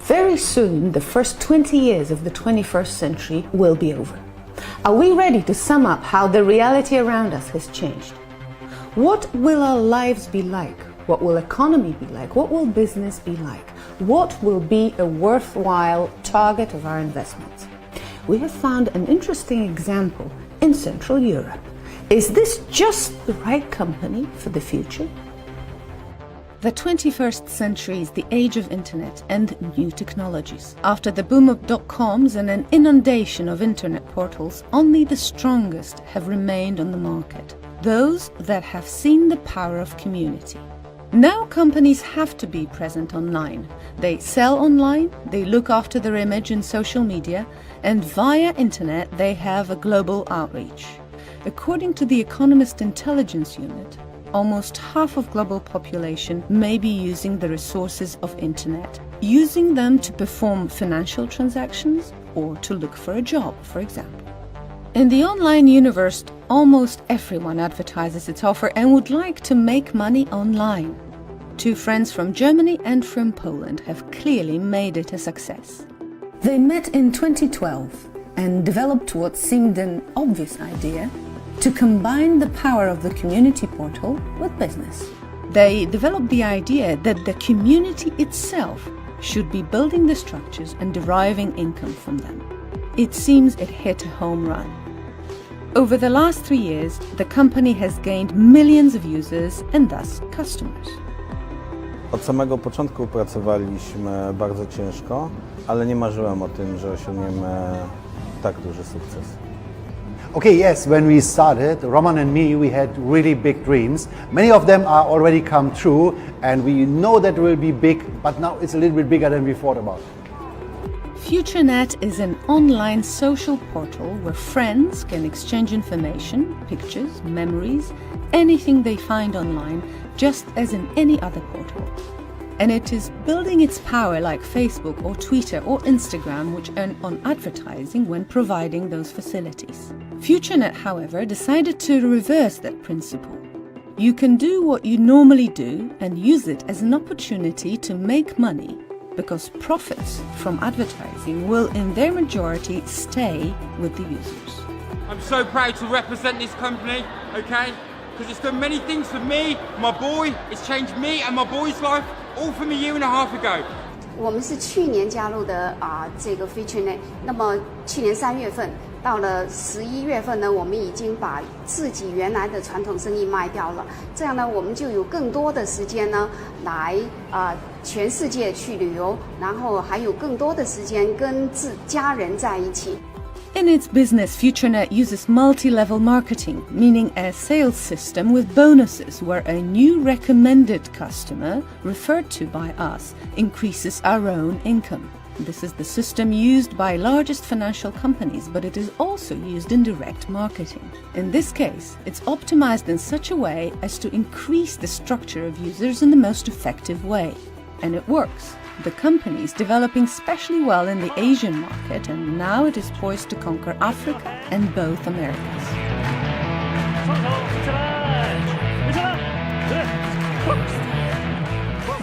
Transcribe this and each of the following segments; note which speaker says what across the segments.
Speaker 1: Very soon, the first 20 years of the 21st century will be over. Are we ready to sum up how the reality around us has changed? What will our lives be like? What will economy be like? What will business be like? What will be a worthwhile target of our investments? We have found an interesting example in Central Europe. Is this just the right company for the future? The 21st century is the age of internet and new technologies. After the boom of dot-coms and an inundation of internet portals, only the strongest have remained on the market. Those that have seen the power of community. Now companies have to be present online. They sell online, they look after their image in social media, and via internet they have a global outreach. According to the Economist Intelligence Unit, almost half of global population may be using the resources of internet, using them to perform financial transactions or to look for a job, for example. In the online universe, almost everyone advertises its offer and would like to make money online. Two friends from Germany and from Poland have clearly made it a success. They met in 2012 and developed what seemed an obvious idea: to combine the power of the community portal with business. They developed the idea that the community itself should be building the structures and deriving income from them. It seems it hit a home run. Over the last 3 years, the company has gained millions of users and thus customers.
Speaker 2: Od samego początku pracowaliśmy bardzo ciężko, ale nie marzyłem o tym, że osiągniemy tak duży sukces.
Speaker 3: Okay, yes, when we started, Roman and me, we had really big dreams. Many of them are already come true, and we know that will be big, but now it's a little bit bigger than we thought about.
Speaker 1: Futuerent is an online social portal where friends can exchange information, pictures, memories, anything they find online, just as in any other portal. And it is building its power like Facebook or Twitter or Instagram, which earn on advertising when providing those facilities. Futuerent, however, decided to reverse that principle. You can do what you normally do and use it as an opportunity to make money, because profits from advertising will in their majority stay with the users.
Speaker 4: I'm so proud to represent this company, okay? Because it's done many things for me, my boy. It's changed me and my boy's life, all from a year and a half ago.
Speaker 5: 我们是去年加入的这个 Futuerent， 那么去年3月份到了11月份呢，我们已经把自己原来的传统生意卖掉了，这样呢，我们就有更多的时间呢来全世界去旅游，然后还有更多的时间跟家人在一起。
Speaker 1: In its business, Futuerent uses multi-level marketing, meaning a sales system with bonuses where a new recommended customer, referred to by us, increases our own income. This is the system used by largest financial companies, but it is also used in direct marketing. In this case, it's optimized in such a way as to increase the structure of users in the most effective way. And it works. The company is developing especially well in the Asian market, and now it is poised to conquer Africa and both Americas.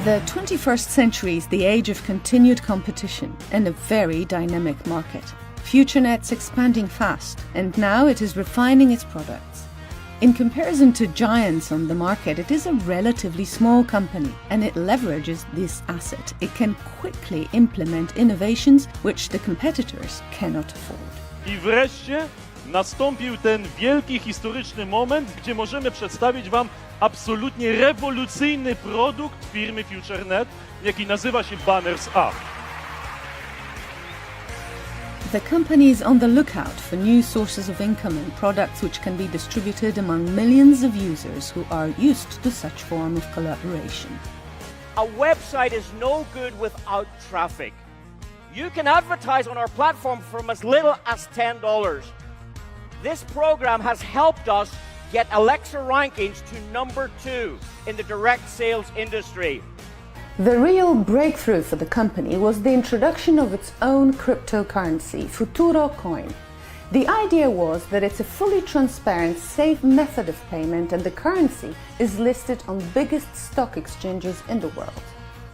Speaker 1: The 21st century is the age of continued competition and a very dynamic market. Futuerent's expanding fast, and now it is refining its products. In comparison to giants on the market, it is a relatively small company, and it leverages this asset. It can quickly implement innovations which the competitors cannot afford.
Speaker 6: I wreszcie nastąpił ten wielki historyczny moment, gdzie możemy przedstawić Wam absolutnie rewolucyjny produkt firmy Futuerent, jaki nazywa się Banners App.
Speaker 1: The company is on the lookout for new sources of income and products which can be distributed among millions of users who are used to such form of collaboration.
Speaker 7: A website is no good without traffic. You can advertise on our platform from as little as $10. This program has helped us get Alexa rankings to number 2 in the direct sales industry.
Speaker 1: The real breakthrough for the company was the introduction of its own cryptocurrency, Futuerent. The idea was that it's a fully transparent, safe method of payment, and the currency is listed on biggest stock exchanges in the world.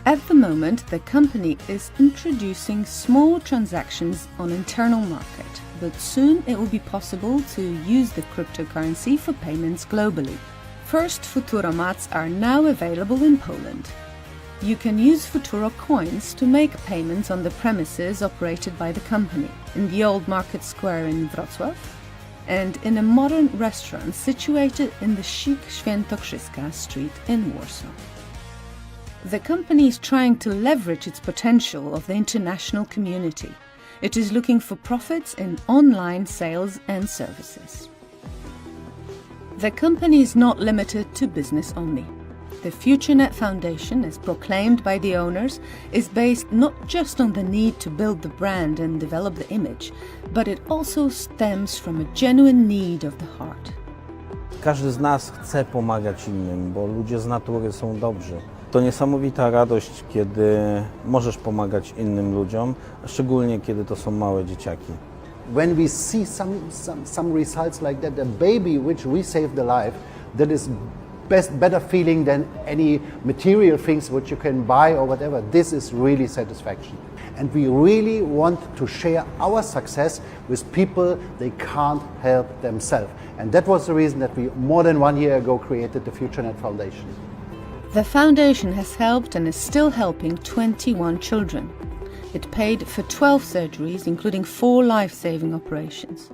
Speaker 1: At the moment, the company is introducing small transactions on internal market, but soon it will be possible to use the cryptocurrency for payments globally. First Futuromats are now available in Poland. You can use Futuro coins to make payments on the premises operated by the company, in the old market square in Wrocław, and in a modern restaurant situated in the chic Świętokrzyska street in Warsaw. The company is trying to leverage its potential of the international community. It is looking for profits in online sales and services. The company is not limited to business only. The Futurenet Foundation, as proclaimed by the owners, is based not just on the need to build the brand and develop the image, but it also stems from a genuine need of the heart.
Speaker 2: Każdy z nas chce pomagać innym, bo ludzie z natury są dobrzy. To niesamowita radość, kiedy możesz pomagać innym ludziom, szczególnie kiedy to są małe dzieciaki.
Speaker 3: When we see some results like that, a baby which we saved the life, that is better feeling than any material things which you can buy or whatever. This is really satisfaction. And we really want to share our success with people they can't help themselves. And that was the reason that we, more than 1 year ago, created the Futurenet Foundation.
Speaker 1: The foundation has helped and is still helping 21 children. It paid for 12 surgeries, including 4 life-saving operations.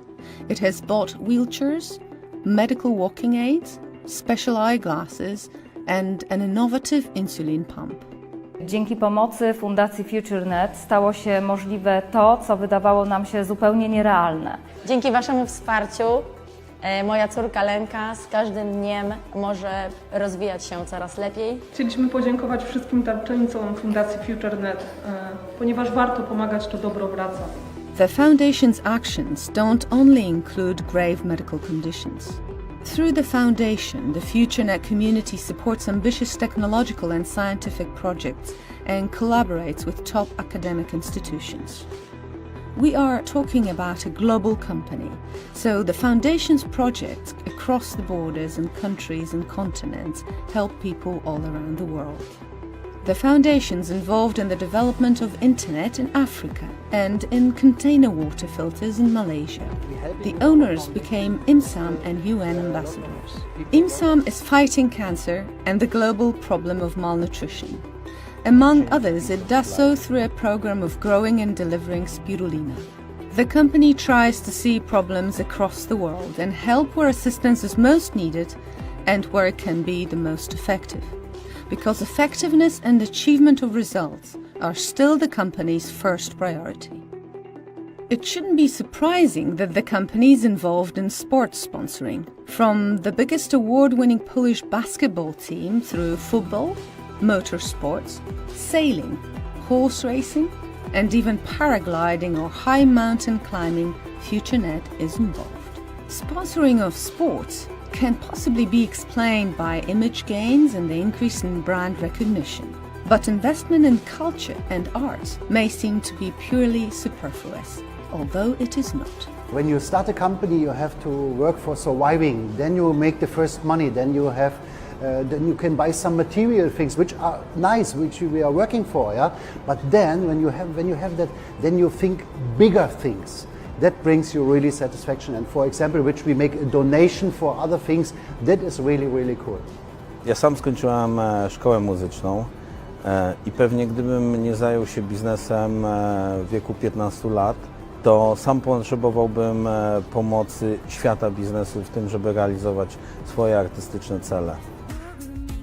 Speaker 1: It has bought wheelchairs, medical walking aids, special eyeglasses and an innovative insulin pump.
Speaker 8: Dzięki pomocy Fundacji Futurenet stało się możliwe to, co wydawało nam się zupełnie nierealne.
Speaker 9: Dzięki Waszemu wsparciu moja córka Lenka z każdym dniem może rozwijać się coraz lepiej.
Speaker 10: Chcieliśmy podziękować wszystkim darczyńcom Fundacji Futurenet, ponieważ warto pomagać, to dobro wraca.
Speaker 1: The Foundation's actions don't only include grave medical conditions. Through the Foundation, the Futurenet community supports ambitious technological and scientific projects and collaborates with top academic institutions. We are talking about a global company, so the Foundation's projects across the borders and countries and continents help people all around the world. The Foundation's involved in the development of internet in Africa and in container water filters in Malaysia. The owners became IMSAM and UN ambassadors. IMSAM is fighting cancer and the global problem of malnutrition. Among others, it does so through a program of growing and delivering spirulina. The company tries to see problems across the world and help where assistance is most needed and where it can be the most effective. Because effectiveness and achievement of results are still the company's first priority. It shouldn't be surprising that the company is involved in sports sponsoring, from the biggest award-winning Polish basketball team through football, motorsports, sailing, horse racing, and even paragliding or high mountain climbing. Futurenet is involved. Sponsoring of sports can possibly be explained by image gains and the increase in brand recognition. But investment in culture and arts may seem to be purely superfluous, although it is not.
Speaker 3: When you start a company, you have to work for surviving. Then you make the first money. Then you can buy some material things which are nice, which we are working for. Yeah. But then when you have that, then you think bigger things. That brings you really satisfaction. And for example, which we make a donation for other things, that is really, really cool.
Speaker 2: Ja sam skończyłem szkołę muzyczną i pewnie gdybym nie zajął się biznesem w wieku 15 lat, to sam potrzebowałbym pomocy świata biznesu w tym, żeby realizować swoje artystyczne cele.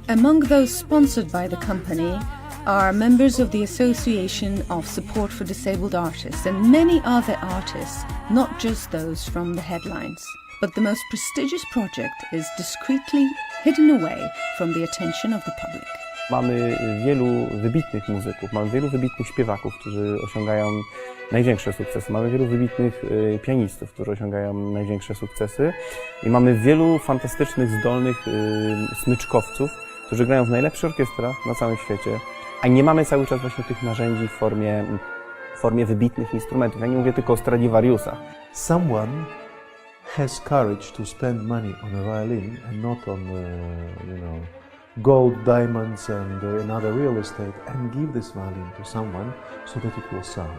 Speaker 1: Among those sponsored by the company are members of the Association of Support for Disabled Artists and many other artists, not just those from the headlines. But the most prestigious project is discreetly hidden away from the attention of the public.
Speaker 11: Mamy wielu wybitnych muzyków, mamy wielu wybitnych śpiewaków, którzy osiągają największe sukcesy. Mamy wielu wybitnych pianistów, którzy osiągają największe sukcesy. I mamy wielu fantastycznych, zdolnych smyczkowców, którzy grają w najlepszych orkiestrach na całym świecie. A nie mamy cały czas właśnie tych narzędzi w formie wybitnych instrumentów. Ja nie mówię tylko o Stradivariusach.
Speaker 12: Someone has courage to spend money on a violin and not on,
Speaker 3: gold, diamonds, and another real estate, and give this violin to someone so that it will sound.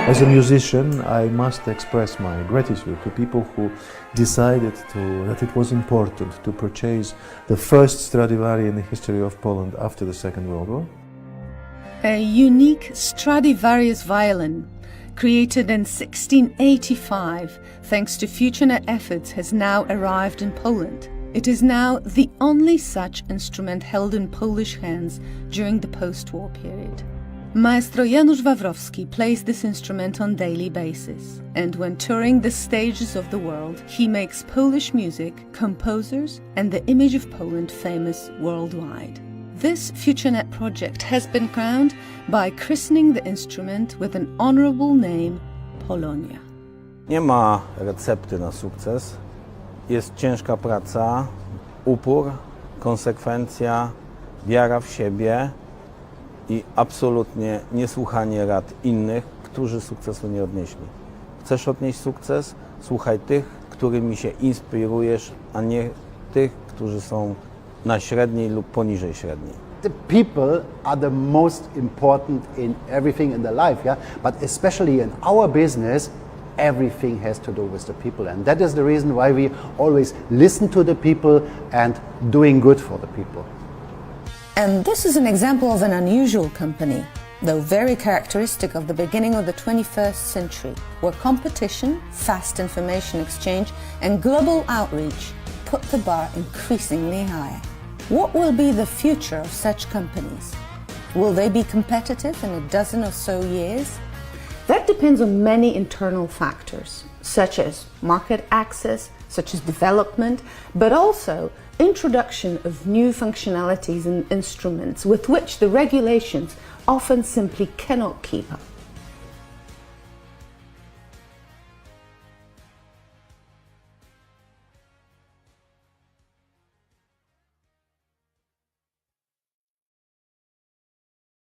Speaker 3: As a musician, I must express my gratitude to people who decided that it was important to purchase the first Stradivari in the history of Poland after the Second World War.
Speaker 1: A unique Stradivarius violin, created in 1685 thanks to Futuerent efforts, has now arrived in Poland. It is now the only such instrument held in Polish hands during the post-war period. Maestro Janusz Wawrowski plays this instrument on a daily basis, and when touring the stages of the world, he makes Polish music, composers, and the image of Poland famous worldwide. This Futuerent project has been crowned by christening the instrument with an honorable name, Polonia.
Speaker 2: Nie ma recepty na sukces. Jest ciężka praca, upór, konsekwencja, wiara w siebie i absolutnie niesłuchanie rad innych, którzy sukcesu nie odnieśli. Chcesz odnieść sukces? Słuchaj tych, którymi się inspirujesz, a nie tych, którzy są na średniej lub poniżej średniej.
Speaker 3: The people are the most important in everything in their life, yeah? But especially in our business, everything has to do with the people. And that is the reason why we always listen to the people and doing good for the people.
Speaker 1: And this is an example of an unusual company, though very characteristic of the beginning of the 21st century, where competition, fast information exchange, and global outreach put the bar increasingly higher. What will be the future of such companies? Will they be competitive in a dozen or so years? That depends on many internal factors, such as market access, such as development, but also introduction of new functionalities and instruments with which the regulations often simply cannot keep up.